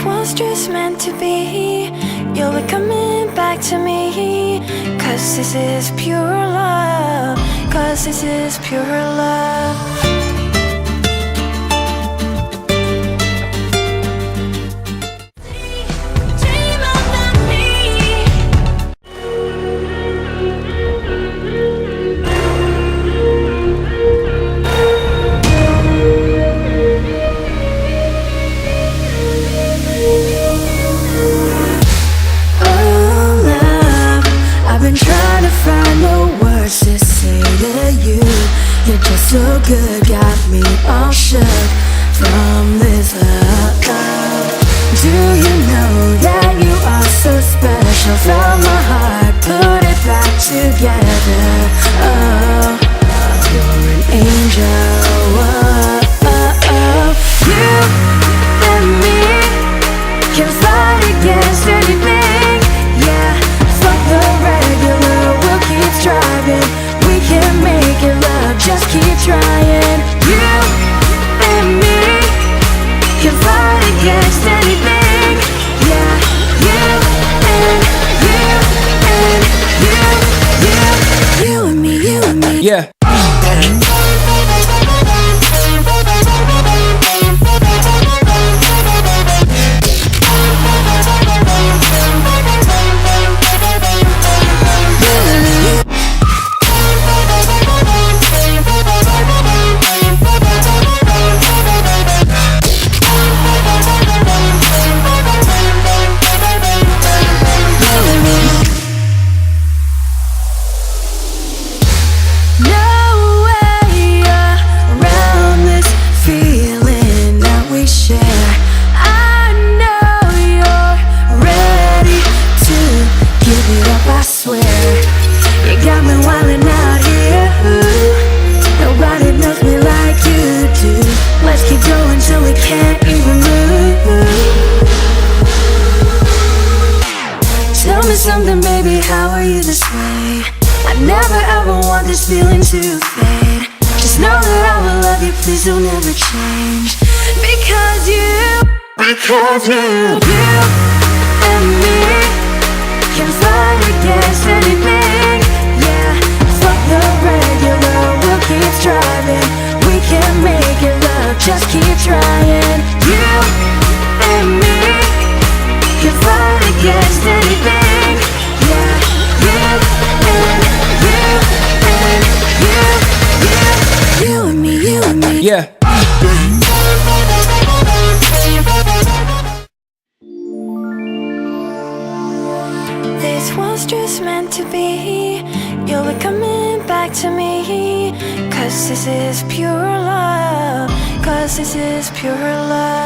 was just meant to be. You'll be coming back to me. 'Cause this is pure love. 'Cause this is pure love. You're just so good, got me all shook from this love. Do you know that you are so special? From my heart, put it back together. Oh, you're an angel. Oh, oh, oh. You and me can fight against anything. Yeah, fuck the regular, we'll keep striving. We can make it love, just keep trying. You and me can fight against anything. Yeah, you and you and me, you and me. Yeah. Something, baby, how are you this way? I never ever want this feeling to fade. Just know that I will love you, please don't ever change. Because you and me can fight against anything. Yeah, fuck the regular, we'll keep striving. We can make it love, just keep trying. You and me can fight against anything. Yeah. This was just meant to be. You'll be coming back to me. 'Cause this is pure love. 'Cause this is pure love.